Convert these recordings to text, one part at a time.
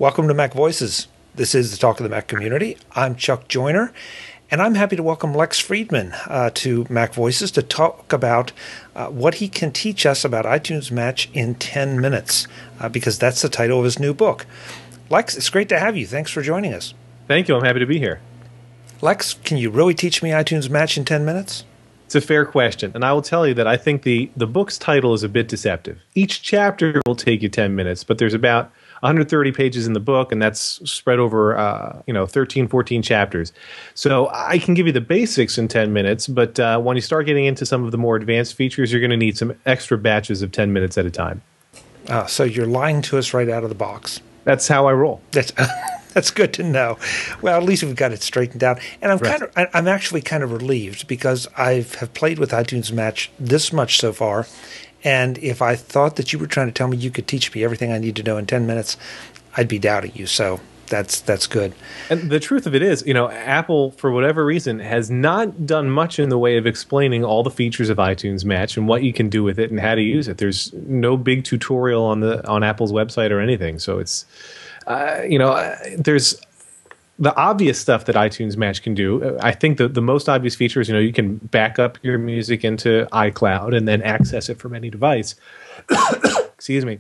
Welcome to Mac Voices. This is the Talk of the Mac community. I'm Chuck Joyner, and I'm happy to welcome Lex Friedman to Mac Voices to talk about what he can teach us about iTunes Match in 10 minutes, because that's the title of his new book. Lex, it's great to have you. Thanks for joining us. Thank you. I'm happy to be here. Lex, can you really teach me iTunes Match in 10 minutes? It's a fair question, and I will tell you that I think the book's title is a bit deceptive. Each chapter will take you 10 minutes, but there's about 130 pages in the book, and that's spread over 13, 14 chapters. So I can give you the basics in 10 minutes, but when you start getting into some of the more advanced features, you're going to need some extra batches of 10 minutes at a time. So you're lying to us right out of the box. That's how I roll. That's good to know. Well, at least we've got it straightened out. And I'm actually kind of relieved because I have played with iTunes Match this much so far. And if I thought that you were trying to tell me you could teach me everything I need to know in 10 minutes, I'd be doubting you. So that's good. And the truth of it is, Apple, for whatever reason, has not done much in the way of explaining all the features of iTunes Match and what you can do with it and how to use it. There's no big tutorial on Apple's website or anything. So it's, there's the obvious stuff that iTunes Match can do. I think the most obvious feature is, you can back up your music into iCloud and then access it from any device. Excuse me.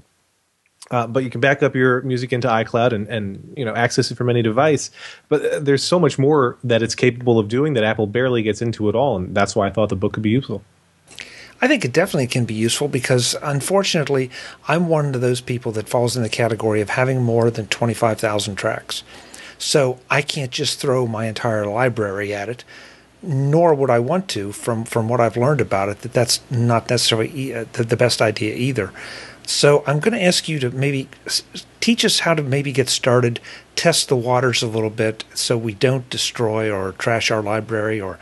But you can back up your music into iCloud and access it from any device. But there's so much more that it's capable of doing that Apple barely gets into at all, and that's why I thought the book could be useful. I think it definitely can be useful because, unfortunately, I'm one of those people that falls in the category of having more than 25,000 tracks. So I can't just throw my entire library at it, nor would I want to from what I've learned about it, that's not necessarily the best idea either. So I'm going to ask you to maybe teach us how to maybe get started, test the waters a little bit so we don't destroy or trash our library or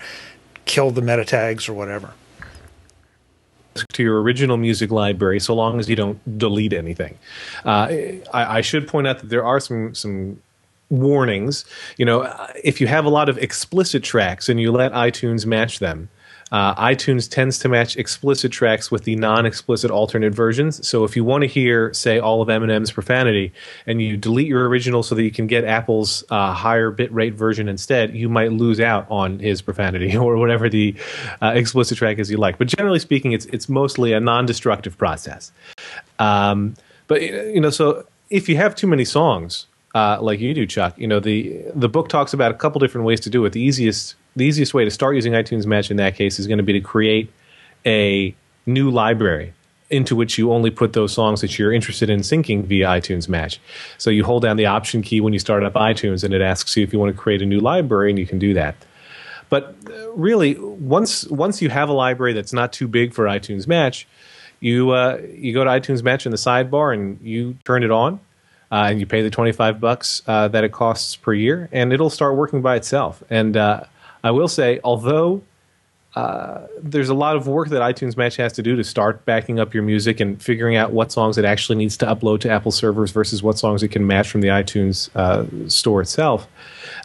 kill the meta tags or whatever. To your original music library, so long as you don't delete anything. I should point out that there are some warnings. If you have a lot of explicit tracks and you let iTunes match them, iTunes tends to match explicit tracks with the non-explicit alternate versions. So if you want to hear, say, all of Eminem's profanity, and you delete your original so that you can get Apple's higher bitrate version instead, you might lose out on his profanity or whatever the explicit track is you like. But generally speaking, it's mostly a non-destructive process. So if you have too many songs, like you do, Chuck, the book talks about a couple different ways to do it. The easiest way to start using iTunes Match in that case is going to be to create a new library into which you only put those songs that you're interested in syncing via iTunes Match. So you hold down the Option key when you start up iTunes, and it asks you if you want to create a new library, and you can do that. But really, once you have a library that's not too big for iTunes Match, you go to iTunes Match in the sidebar, and you turn it on. And you pay the $25 that it costs per year, and it'll start working by itself. And I will say, although there's a lot of work that iTunes Match has to do to start backing up your music and figuring out what songs it actually needs to upload to Apple servers versus what songs it can match from the iTunes store itself,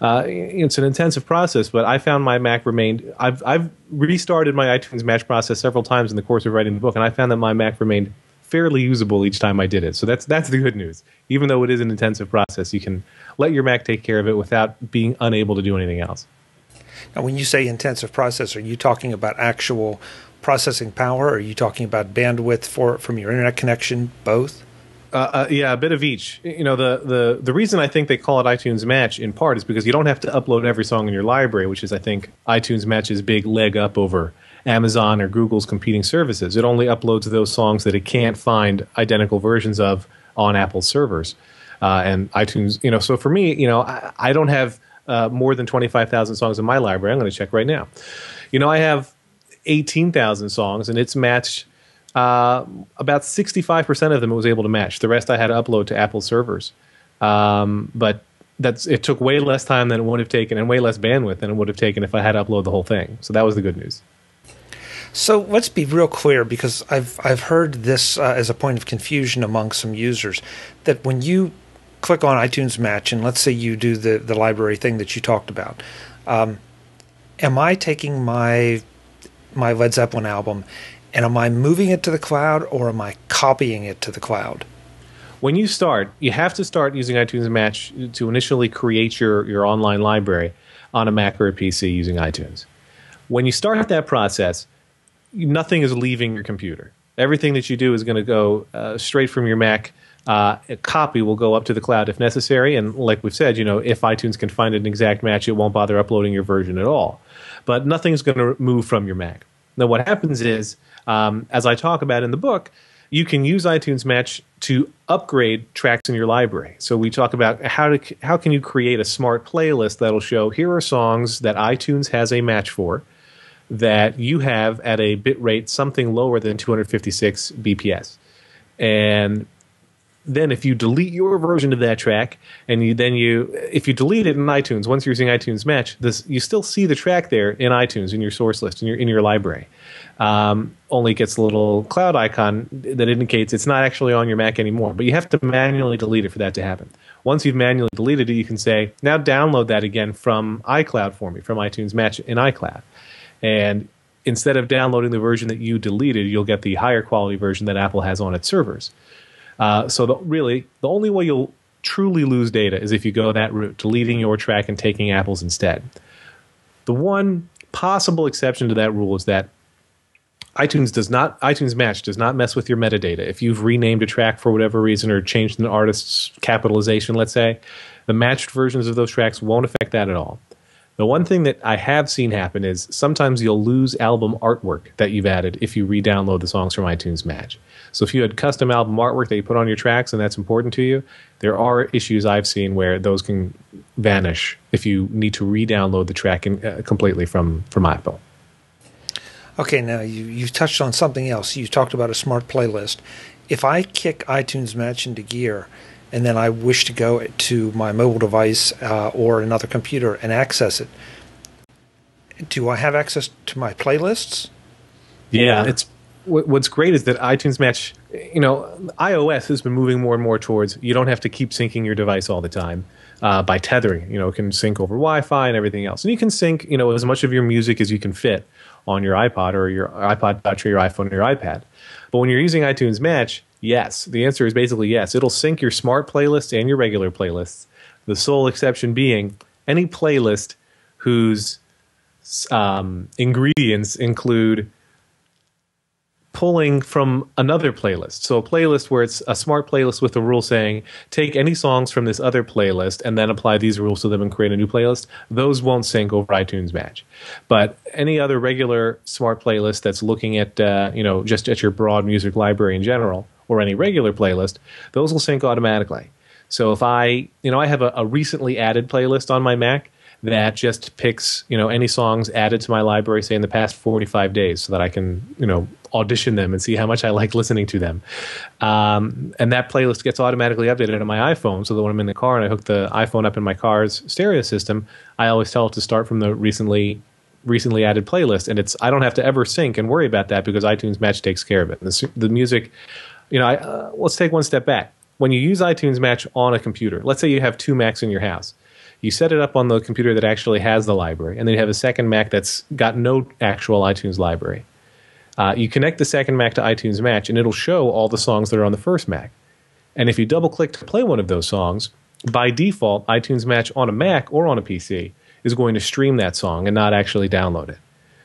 it's an intensive process. But I found my Mac remained. I've restarted my iTunes Match process several times in the course of writing the book, and I found that my Mac remained fairly usable each time I did it. So that's the good news. Even though it is an intensive process, you can let your Mac take care of it without being unable to do anything else. Now, when you say intensive process, are you talking about actual processing power? Or are you talking about bandwidth from your internet connection? Both? Yeah, a bit of each. The reason I think they call it iTunes Match in part is because you don't have to upload every song in your library, which is, I think, iTunes Match's big leg up over Amazon or Google's competing services. It only uploads those songs that it can't find identical versions of on Apple servers. And iTunes, so for me, I don't have more than 25,000 songs in my library. I'm going to check right now. I have 18,000 songs, and it's matched about 65% of them it was able to match. The rest I had to upload to Apple servers. But it took way less time than it would have taken and way less bandwidth than it would have taken if I had to upload the whole thing. So that was the good news. So let's be real clear, because I've heard this as a point of confusion among some users, that when you click on iTunes Match, and let's say you do the library thing that you talked about, am I taking my Led Zeppelin album and am I moving it to the cloud, or am I copying it to the cloud? when you start, you have to start using iTunes Match to initially create your online library on a Mac or a PC using iTunes. When you start that process, nothing is leaving your computer. Everything that you do is going to go straight from your Mac. A copy will go up to the cloud if necessary, and like we've said, if iTunes can find an exact match, it won't bother uploading your version at all. But nothing's going to move from your Mac. Now, what happens is, as I talk about in the book, you can use iTunes Match to upgrade tracks in your library. So we talk about how can you create a smart playlist that'll show here are songs that iTunes has a match for that you have at a bit rate something lower than 256 BPS. And then if you delete your version of that track, and if you delete it in iTunes, once you're using iTunes Match, you still see the track there in iTunes in your source list in your library. Only gets a little cloud icon that indicates it's not actually on your Mac anymore. But you have to manually delete it for that to happen. Once you've manually deleted it, you can say, now download that again from iCloud for me, from iTunes Match in iCloud. And instead of downloading the version that you deleted, you'll get the higher quality version that Apple has on its servers. So the only way you'll truly lose data is if you go that route, deleting your track and taking Apple's instead. The one possible exception to that rule is that iTunes Match does not mess with your metadata. If you've renamed a track for whatever reason or changed an artist's capitalization, let's say, the matched versions of those tracks won't affect that at all. The one thing that I have seen happen is sometimes you'll lose album artwork that you've added if you re-download the songs from iTunes Match. So if you had custom album artwork that you put on your tracks and that's important to you, there are issues I've seen where those can vanish if you need to re-download the track completely from Apple. Okay, now you touched on something else. You talked about a smart playlist. If I kick iTunes Match into gear and then I wish to go to my mobile device or another computer and access it, do I have access to my playlists? Yeah, what's great is that iTunes Match, iOS has been moving more and more towards you don't have to keep syncing your device all the time by tethering. It can sync over Wi-Fi and everything else. And you can sync, as much of your music as you can fit on your iPod or your iPod Touch or your iPhone or your iPad. But when you're using iTunes Match, yes. The answer is basically yes. It'll sync your smart playlists and your regular playlists. The sole exception being any playlist whose ingredients include pulling from another playlist. So a playlist where it's a smart playlist with a rule saying, take any songs from this other playlist and then apply these rules to them and create a new playlist, those won't sync over iTunes Match. But any other regular smart playlist that's looking at, just at your broad music library in general, or any regular playlist, those will sync automatically. So if I have a recently added playlist on my Mac that just picks, any songs added to my library, say in the past 45 days, so that I can, audition them and see how much I like listening to them. And that playlist gets automatically updated on my iPhone, so that when I'm in the car and I hook the iPhone up in my car's stereo system, I always tell it to start from the recently added playlist. And I don't have to ever sync and worry about that because iTunes Match takes care of it. The music, let's take one step back. When you use iTunes Match on a computer, let's say you have two Macs in your house. You set it up on the computer that actually has the library, and then you have a second Mac that's got no actual iTunes library. You connect the second Mac to iTunes Match, and it'll show all the songs that are on the first Mac. And if you double-click to play one of those songs, by default, iTunes Match on a Mac or on a PC is going to stream that song and not actually download it.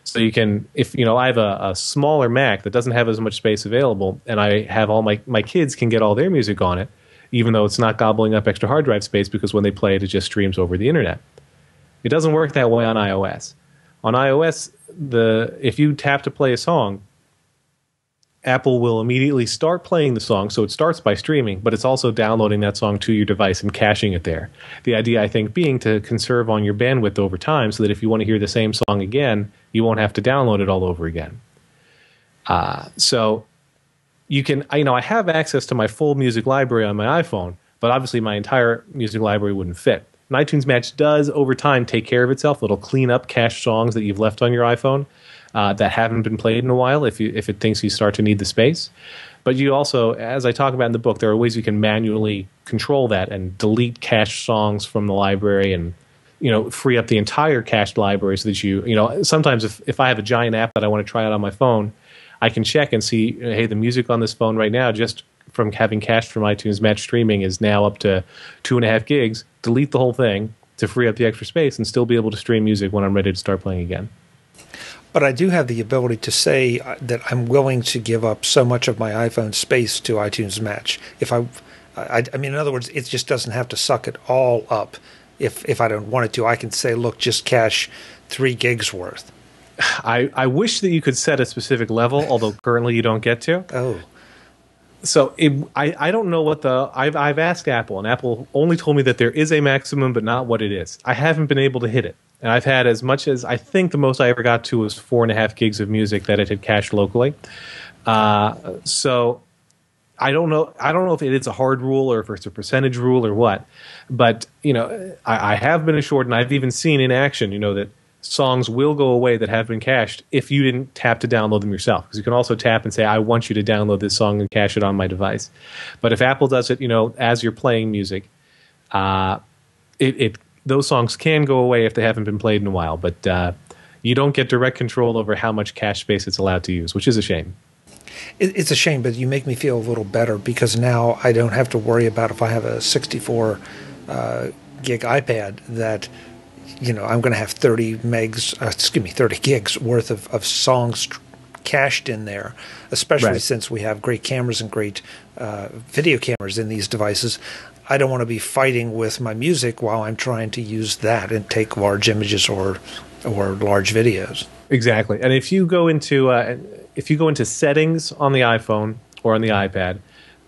So you can, if I have a smaller Mac that doesn't have as much space available, and I have all my kids can get all their music on it, even though it's not gobbling up extra hard drive space because when they play it, it just streams over the internet. It doesn't work that way on iOS. On iOS, if you tap to play a song, Apple will immediately start playing the song, so it starts by streaming, but it's also downloading that song to your device and caching it there. The idea, I think, being to conserve on your bandwidth over time so that if you want to hear the same song again, you won't have to download it all over again. So you can, I have access to my full music library on my iPhone, but obviously my entire music library wouldn't fit. And iTunes Match does, over time, take care of itself. It'll clean up cached songs that you've left on your iPhone that haven't been played in a while if it thinks you start to need the space. But you also, as I talk about in the book, there are ways you can manually control that and delete cached songs from the library and free up the entire cached library so that sometimes if I have a giant app that I want to try out on my phone, I can check and see, hey, the music on this phone right now just from having cached from iTunes Match streaming is now up to 2.5 gigs, delete the whole thing to free up the extra space and still be able to stream music when I'm ready to start playing again. But I do have the ability to say that I'm willing to give up so much of my iPhone space to iTunes Match. If I mean, in other words, it just doesn't have to suck it all up. If I don't want it to, I can say, look, just cache 3 gigs worth. I wish that you could set a specific level, although currently you don't get to. Oh. So I don't know what I've asked Apple, and Apple only told me that there is a maximum, but not what it is. I haven't been able to hit it. And I've had as much as, I think the most I ever got to was 4.5 gigs of music that it had cached locally. So I don't know if it is a hard rule or if it's a percentage rule or what. But, I have been assured, and I've even seen in action, that songs will go away that have been cached if you didn't tap to download them yourself. Because you can also tap and say, I want you to download this song and cache it on my device. But if Apple does it, as you're playing music, those songs can go away if they haven't been played in a while, but you don't get direct control over how much cache space it's allowed to use, which is a shame. It's a shame, but you make me feel a little better because now I don't have to worry about if I have a 64 gig iPad that I'm going to have 30 gigs worth of songs cached in there, especially right. Since we have great cameras and great video cameras in these devices. I don't want to be fighting with my music while I'm trying to use that and take large images or large videos. Exactly. And if you go into settings on the iPhone or on the iPad,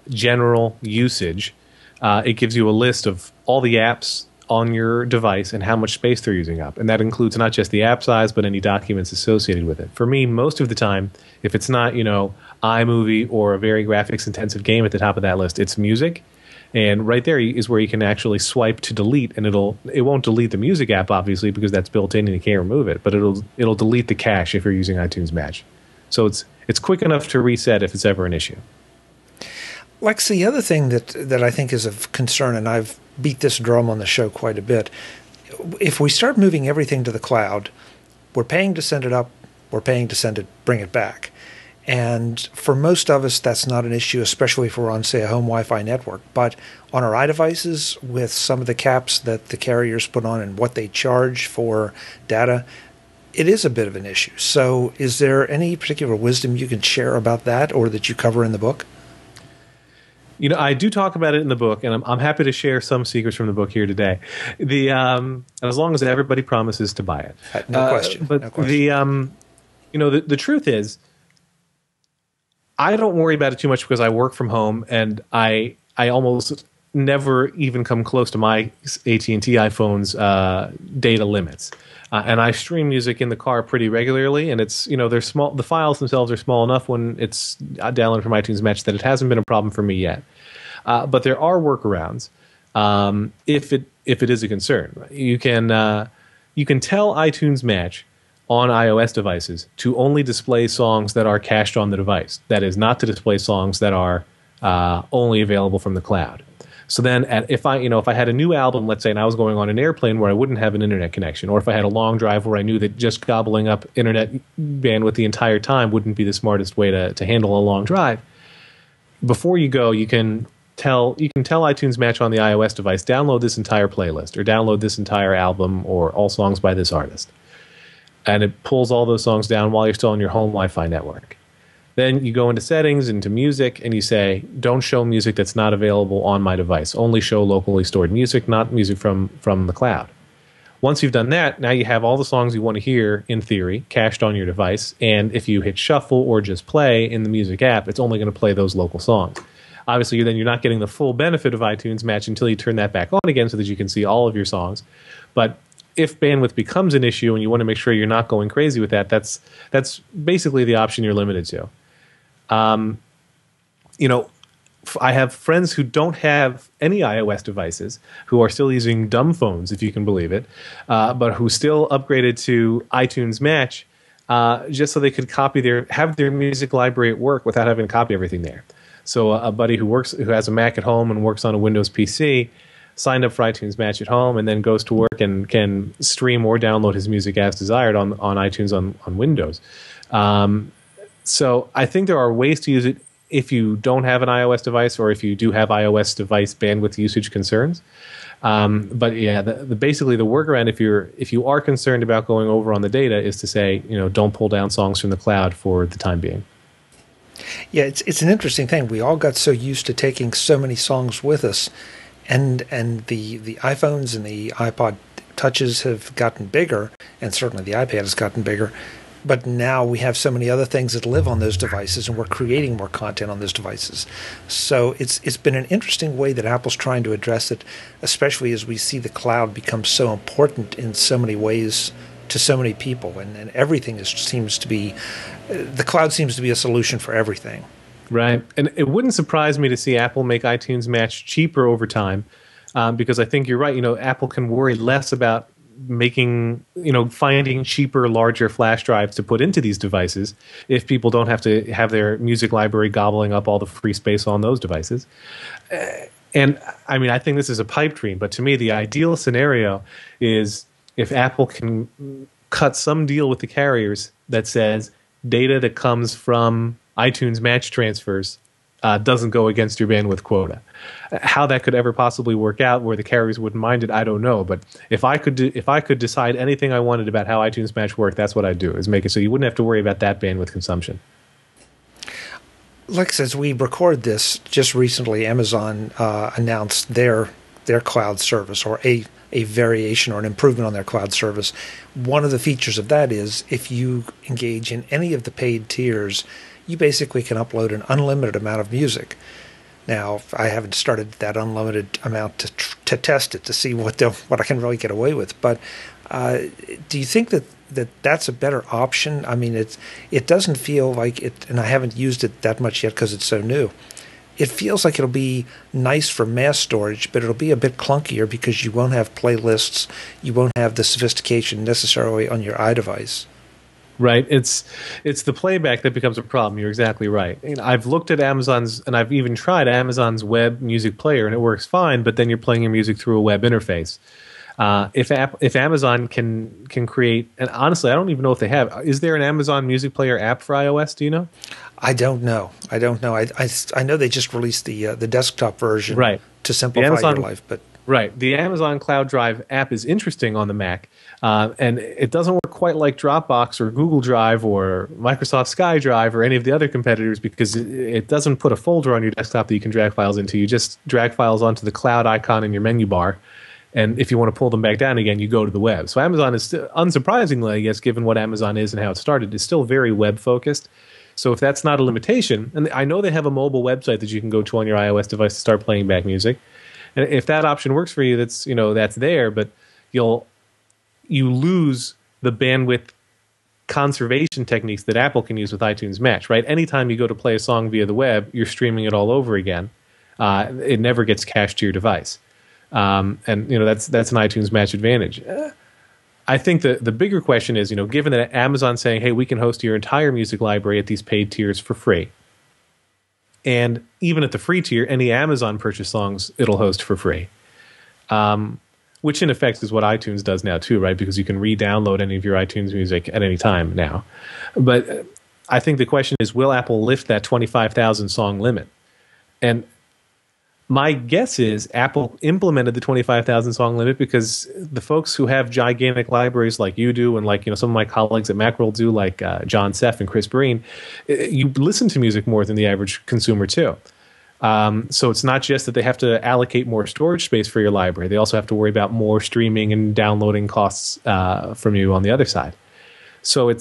general usage, it gives you a list of all the apps on your device and how much space they're using up. And that includes not just the app size, but any documents associated with it. For me, most of the time, if it's not, iMovie or a very graphics-intensive game at the top of that list, it's music. And right there is where you can actually swipe to delete, and it won't delete the music app, obviously, because that's built in and you can't remove it. But it'll delete the cache if you're using iTunes Match. So it's quick enough to reset if it's ever an issue. Lex, the other thing that I think is of concern, and I've beat this drum on the show quite a bit, if we start moving everything to the cloud, we're paying to send it up, we're paying to bring it back. And for most of us, that's not an issue, especially if we're on, say, a home Wi-Fi network. But on our iDevices, with some of the caps that the carriers put on and what they charge for data, it is a bit of an issue. So is there any particular wisdom you can share about that or that you cover in the book? I do talk about it in the book, and I'm happy to share some secrets from the book here today. As long as everybody promises to buy it. No question. But no question. The truth is, I don't worry about it too much because I work from home, and I almost never even come close to my AT&T iPhone's data limits. And I stream music in the car pretty regularly, and it's they're small. The files themselves are small enough when it's downloaded from iTunes Match that it hasn't been a problem for me yet. But there are workarounds if it is a concern. You can tell iTunes Match on iOS devices to only display songs that are cached on the device. That is, not to display songs that are only available from the cloud. So then if I had a new album, let's say, and I was going on an airplane where I wouldn't have an internet connection, or if I had a long drive where I knew that just gobbling up internet bandwidth the entire time wouldn't be the smartest way to handle a long drive, before you go, you can tell iTunes Match on the iOS device, download this entire playlist or download this entire album or all songs by this artist. And it pulls all those songs down while you're still on your home Wi-Fi network. Then you go into settings, into music, and you say, don't show music that's not available on my device. Only show locally stored music, not music from the cloud. Once you've done that, now you have all the songs you want to hear, in theory, cached on your device. And if you hit shuffle or just play in the music app, it's only going to play those local songs. Obviously, then you're not getting the full benefit of iTunes Match until you turn that back on again so that you can see all of your songs. But if bandwidth becomes an issue and you want to make sure you're not going crazy with that, that's basically the option you're limited to. I have friends who don't have any iOS devices who are still using dumb phones, if you can believe it, but who still upgraded to iTunes Match just so they could have their music library at work without having to copy everything there. So a buddy who has a Mac at home and works on a Windows PC signed up for iTunes Match at home and then goes to work and can stream or download his music as desired on iTunes on Windows. So I think there are ways to use it if you don't have an iOS device, or if you do have iOS device bandwidth usage concerns. But yeah, basically the workaround, if you are concerned about going over on the data, is to say, don't pull down songs from the cloud for the time being. Yeah, it's an interesting thing. We all got so used to taking so many songs with us, and the iPhones and the iPod Touches have gotten bigger, and certainly the iPad has gotten bigger. But now we have so many other things that live on those devices, and we're creating more content on those devices. So it's been an interesting way that Apple's trying to address it, especially as we see the cloud become so important in so many ways to so many people, and everything seems to be the cloud seems to be a solution for everything. Right, and it wouldn't surprise me to see Apple make iTunes Match cheaper over time, because I think you're right. Apple can worry less about finding cheaper, larger flash drives to put into these devices if people don't have to have their music library gobbling up all the free space on those devices. And I mean, I think this is a pipe dream, but to me, the ideal scenario is if Apple can cut some deal with the carriers that says data that comes from iTunes Match transfers doesn't go against your bandwidth quota. How that could ever possibly work out, where the carriers wouldn't mind it, I don't know. But if I could decide anything I wanted about how iTunes Match worked, that's what I'd do, is make it so you wouldn't have to worry about that bandwidth consumption. Lex, as we record this, just recently Amazon announced their cloud service, or a variation or an improvement on their cloud service. One of the features of that is if you engage in any of the paid tiers, you basically can upload an unlimited amount of music. Now, I haven't started that unlimited amount to test it to see what I can really get away with. But do you think that that's a better option? I mean, it doesn't feel like it, and I haven't used it that much yet because it's so new. It feels like it'll be nice for mass storage, but it'll be a bit clunkier because you won't have playlists, you won't have the sophistication necessarily on your iDevice. Right. It's the playback that becomes a problem. You're exactly right. I've looked at Amazon's, and I've even tried Amazon's web music player, and it works fine, but then you're playing your music through a web interface. If Amazon can create, and honestly, I don't even know if they have. Is there an Amazon Music Player app for iOS? Do you know? I don't know. I know they just released the desktop version, right, to simplify your life, but. Right. The Amazon Cloud Drive app is interesting on the Mac, and it doesn't work quite like Dropbox or Google Drive or Microsoft SkyDrive or any of the other competitors, because it doesn't put a folder on your desktop that you can drag files into. You just drag files onto the cloud icon in your menu bar, and if you want to pull them back down again, you go to the web. So Amazon is still, unsurprisingly, I guess, given what Amazon is and how it started, is still very web-focused. So if that's not a limitation, and I know they have a mobile website that you can go to on your iOS device to start playing back music. And if that option works for you, that's there, but you lose the bandwidth conservation techniques that Apple can use with iTunes Match, right? Anytime you go to play a song via the web, you're streaming it all over again. It never gets cached to your device, and that's an iTunes Match advantage. I think the bigger question is, given that Amazon's saying, hey, we can host your entire music library at these paid tiers for free. And even at the free tier, any Amazon purchase songs, it'll host for free. Which in effect is what iTunes does now too, right? Because you can re-download any of your iTunes music at any time now. But I think the question is, will Apple lift that 25,000 song limit? And my guess is Apple implemented the 25,000 song limit because the folks who have gigantic libraries like you do, and like some of my colleagues at Macworld do, like John Seff and Chris Breen, you listen to music more than the average consumer too. So it's not just that they have to allocate more storage space for your library; they also have to worry about more streaming and downloading costs from you on the other side. So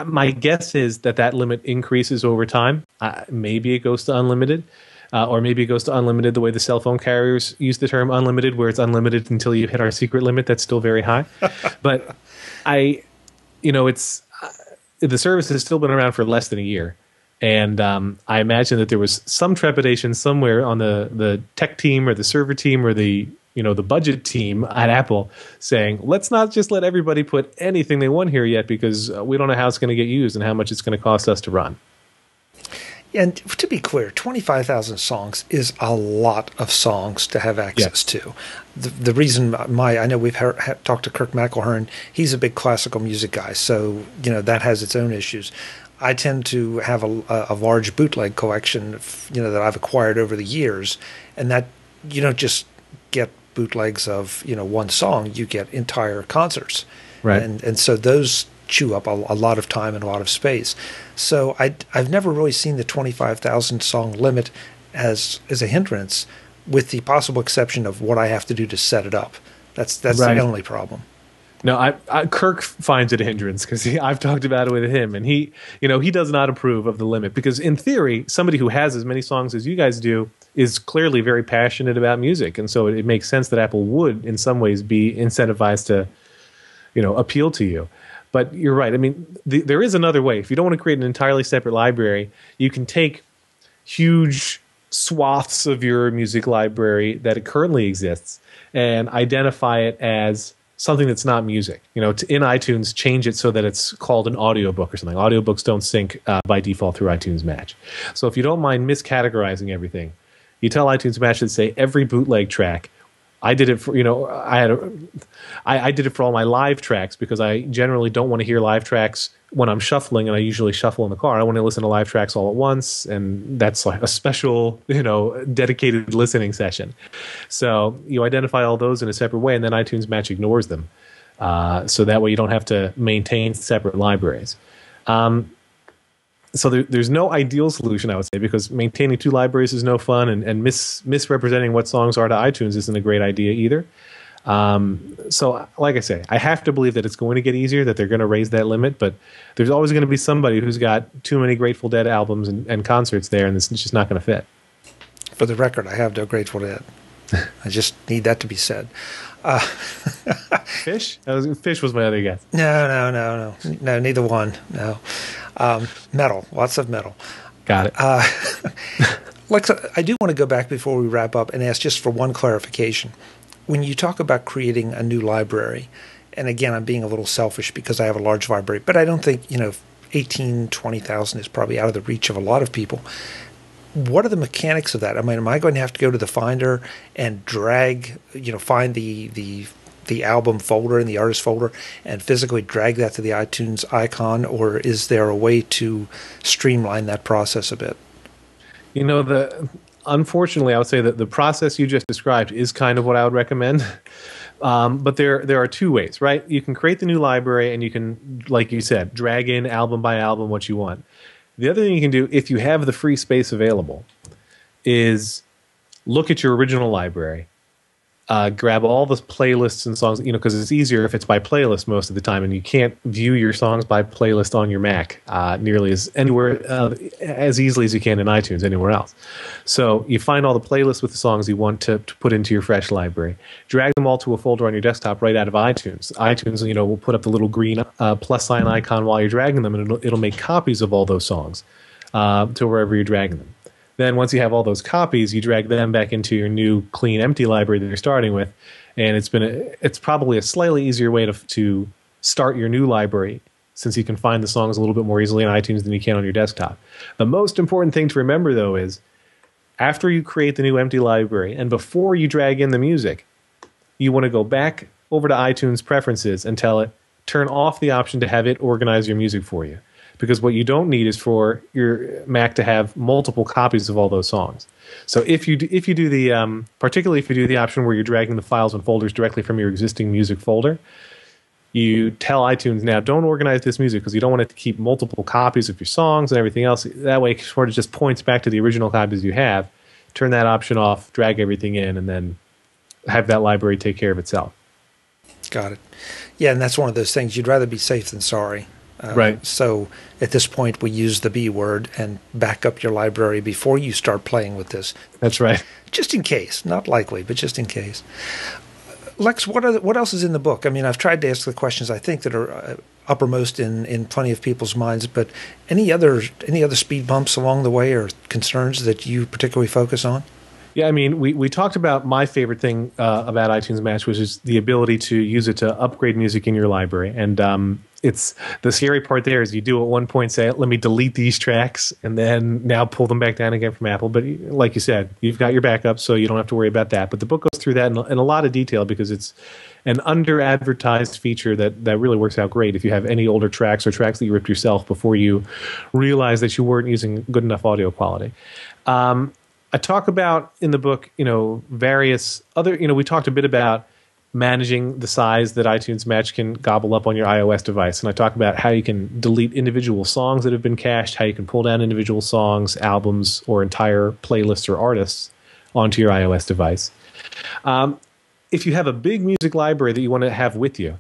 my guess is that limit increases over time. Maybe it goes to unlimited. Or maybe it goes to unlimited the way the cell phone carriers use the term unlimited, where it's unlimited until you hit our secret limit. That's still very high. But it's the service has still been around for less than a year. And I imagine that there was some trepidation somewhere on the tech team or the server team or the budget team at Apple saying, let's not just let everybody put anything they want here yet, because we don't know how it's going to get used and how much it's going to cost us to run. And to be clear, 25,000 songs is a lot of songs to have access to. The reason I know we've talked to Kirk McElhearn, he's a big classical music guy, so that has its own issues. I tend to have a large bootleg collection, that I've acquired over the years, and that you don't just get bootlegs of one song, you get entire concerts, Right. and so those chew up a lot of time and a lot of space. So I've never really seen the 25,000 song limit as a hindrance, with the possible exception of what I have to do to set it up. That's Right. the only problem. No, Kirk finds it a hindrance because I've talked about it with him, and he does not approve of the limit, because in theory, somebody who has as many songs as you guys do is clearly very passionate about music, and so it makes sense that Apple would, in some ways, be incentivized to, appeal to you. But you're right. I mean, there is another way. If you don't want to create an entirely separate library, you can take huge swaths of your music library that it currently exists and identify it as something that's not music. In iTunes, change it so that it's called an audiobook or something. Audiobooks don't sync by default through iTunes Match. So if you don't mind miscategorizing everything, you tell iTunes Match to say every bootleg track. I did it for I did it for all my live tracks, because I generally don't want to hear live tracks when I'm shuffling, and I usually shuffle in the car. I want to listen to live tracks all at once, and that's like a special, dedicated listening session. So you identify all those in a separate way, and then iTunes Match ignores them. So that way you don't have to maintain separate libraries. So there's no ideal solution, I would say, because maintaining two libraries is no fun, and misrepresenting what songs are to iTunes isn't a great idea either. So, like I say, I have to believe that it's going to get easier, that they're going to raise that limit, but there's always going to be somebody who's got too many Grateful Dead albums and concerts there, and it's just not going to fit. For the record, I have no Grateful Dead. I just need that to be said. Fish? Fish was my other guess. No, neither one. No. Metal, lots of metal. Got it. Lex, I do want to go back before we wrap up and ask just for one clarification. When you talk about creating a new library, and again, I'm being a little selfish because I have a large library, but I don't think, 18, 20,000 is probably out of the reach of a lot of people. What are the mechanics of that? I mean, am I going to have to go to the Finder and drag, find the album folder and the artist folder and physically drag that to the iTunes icon, or is there a way to streamline that process a bit? Unfortunately, I would say that the process you just described is kind of what I would recommend. But there are two ways, right? You can create the new library, and you can, like you said, drag in album by album what you want. The other thing you can do, if you have the free space available, is look at your original library, grab all the playlists and songs, because it's easier if it's by playlist most of the time, and you can't view your songs by playlist on your Mac nearly as easily as you can in iTunes anywhere else. So you find all the playlists with the songs you want to put into your fresh library, drag them all to a folder on your desktop right out of iTunes. iTunes, will put up the little green plus sign icon while you're dragging them, and it'll make copies of all those songs to wherever you're dragging them. Then once you have all those copies, you drag them back into your new clean empty library that you're starting with, and it's probably a slightly easier way to start your new library, since you can find the songs a little bit more easily on iTunes than you can on your desktop. The most important thing to remember, though, is after you create the new empty library and before you drag in the music, you want to go back over to iTunes Preferences and tell it, turn off the option to have it organize your music for you. Because what you don't need is for your Mac to have multiple copies of all those songs. So if you do the particularly if you do the option where you're dragging the files and folders directly from your existing music folder, you tell iTunes, now don't organize this music because you don't want it to keep multiple copies of your songs and everything else. That way it sort of just points back to the original copies you have. Turn that option off, drag everything in, and then have that library take care of itself. Got it. Yeah, and that's one of those things. You'd rather be safe than sorry. Right. So at this point, we use the B word and back up your library before you start playing with this. That's right. Just in case. Not likely, but just in case. Lex, what else is in the book? I mean, I've tried to ask the questions I think that are uppermost in plenty of people's minds, but any other speed bumps along the way or concerns that you particularly focus on? Yeah, I mean, we talked about my favorite thing about iTunes Match, which is the ability to use it to upgrade music in your library. And it's the scary part there is you do at one point say, let me delete these tracks, and then now pull them back down again from Apple. But like you said, you've got your backup, so you don't have to worry about that. But the book goes through that in a lot of detail because it's an under-advertised feature that really works out great if you have any older tracks or tracks that you ripped yourself before you realize that you weren't using good enough audio quality. I talk about in the book, various other, we talked a bit about managing the size that iTunes Match can gobble up on your iOS device. And I talk about how you can delete individual songs that have been cached, how you can pull down individual songs, albums, or entire playlists or artists onto your iOS device. If you have a big music library that you want to have with you,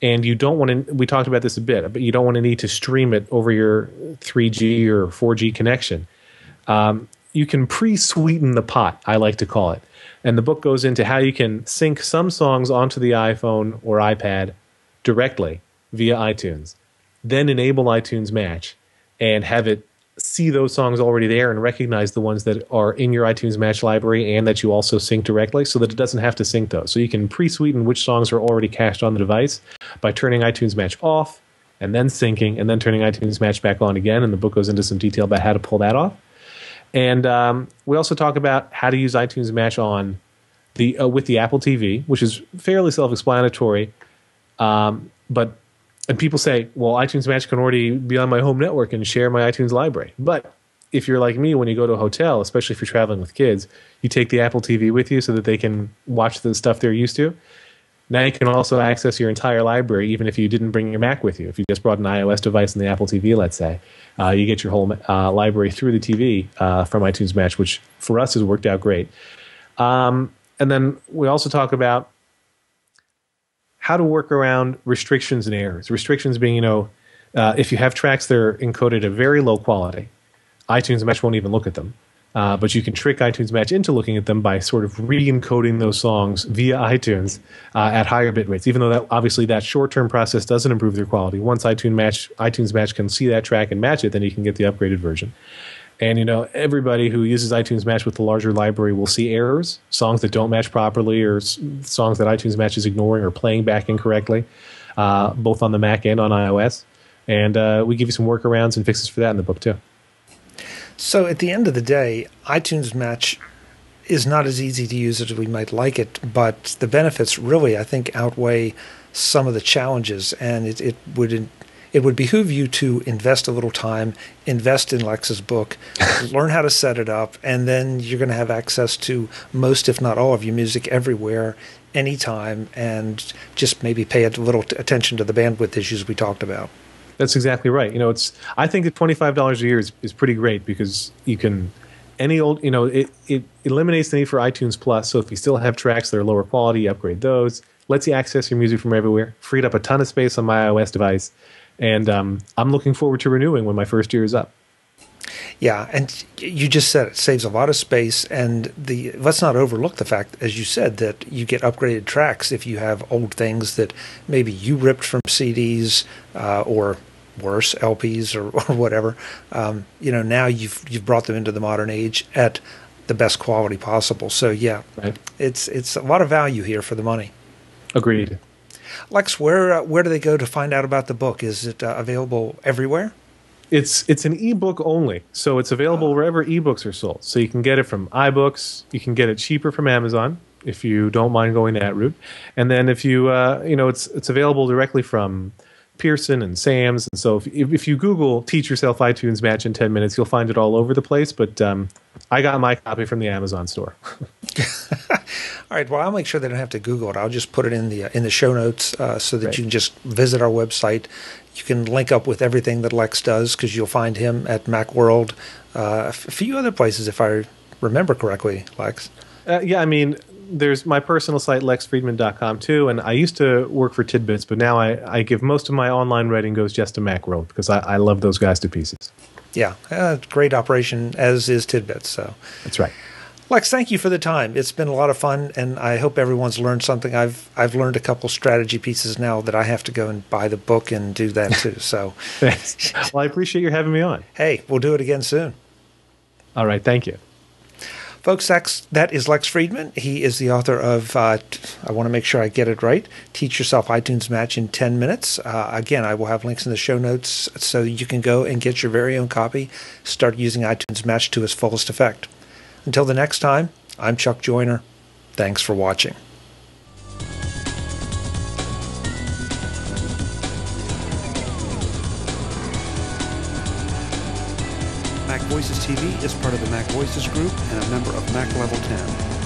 and you don't want to, we talked about this a bit, but you don't want to need to stream it over your 3G or 4G connection, you can pre-sweeten the pot, I like to call it. And the book goes into how you can sync some songs onto the iPhone or iPad directly via iTunes, then enable iTunes Match and have it see those songs already there and recognize the ones that are in your iTunes Match library and that you also sync directly so that it doesn't have to sync those. So you can pre-sweeten which songs are already cached on the device by turning iTunes Match off and then syncing and then turning iTunes Match back on again. And the book goes into some detail about how to pull that off. And we also talk about how to use iTunes Match on with the Apple TV, which is fairly self-explanatory. And people say, well, iTunes Match can already be on my home network and share my iTunes library. But if you're like me, when you go to a hotel, especially if you're traveling with kids, you take the Apple TV with you so that they can watch the stuff they're used to. Now you can also access your entire library, even if you didn't bring your Mac with you. If you just brought an iOS device and the Apple TV, let's say, you get your whole library through the TV from iTunes Match, which for us has worked out great. And then we also talk about how to work around restrictions and errors. Restrictions being, if you have tracks that are encoded at very low quality, iTunes Match won't even look at them. But you can trick iTunes Match into looking at them by sort of re-encoding those songs via iTunes at higher bit rates, even though obviously that short-term process doesn't improve their quality. Once iTunes Match can see that track and match it, then you can get the upgraded version. And, everybody who uses iTunes Match with the larger library will see errors, songs that don't match properly or songs that iTunes Match is ignoring or playing back incorrectly, both on the Mac and on iOS. And we give you some workarounds and fixes for that in the book, too. So at the end of the day, iTunes Match is not as easy to use as we might like it, but the benefits really, I think, outweigh some of the challenges, and it would behoove you to invest a little time, invest in Lex's book, learn how to set it up, and then you're going to have access to most, if not all, of your music everywhere, anytime, and just maybe pay a little attention to the bandwidth issues we talked about. That's exactly right. I think that $25 a year is pretty great because you can it eliminates the need for iTunes Plus. So if you still have tracks that are lower quality, upgrade those. Lets you access your music from everywhere. Freed up a ton of space on my iOS device, and I'm looking forward to renewing when my first year is up. Yeah, and you just said it saves a lot of space, and let's not overlook the fact, as you said, that you get upgraded tracks if you have old things that maybe you ripped from CDs or worse, LPs or whatever. Now you've brought them into the modern age at the best quality possible. So yeah, right. It's a lot of value here for the money. Agreed. Lex, where do they go to find out about the book? Is it available everywhere? It's an ebook only, so it's available wherever ebooks are sold. So you can get it from iBooks. You can get it cheaper from Amazon if you don't mind going that route. And then if you it's available directly from Pearson and Sam's. And so if you Google "Teach Yourself iTunes Match in 10 Minutes," you'll find it all over the place. But I got my copy from the Amazon store. All right. Well, I'll make sure they don't have to Google it. I'll just put it in the show notes so that you can just visit our website. You can link up with everything that Lex does because you'll find him at Macworld, a few other places if I remember correctly, Lex. Yeah, I mean, there's my personal site, lexfriedman.com, too, and I used to work for Tidbits, but now I give most of my online writing goes just to Macworld because I love those guys to pieces. Yeah, great operation, as is Tidbits. So that's right. Lex, thank you for the time. It's been a lot of fun, and I hope everyone's learned something. I've learned a couple strategy pieces now that I have to go and buy the book and do that too. So, thanks. Well, I appreciate you having me on. Hey, we'll do it again soon. All right, thank you. Folks, that is Lex Friedman. He is the author of, I want to make sure I get it right, Teach Yourself iTunes Match in 10 Minutes. Again, I will have links in the show notes so you can go and get your very own copy, start using iTunes Match to its fullest effect. Until the next time, I'm Chuck Joyner. Thanks for watching. MacVoices TV is part of the MacVoices Group and a member of Mac Level 10.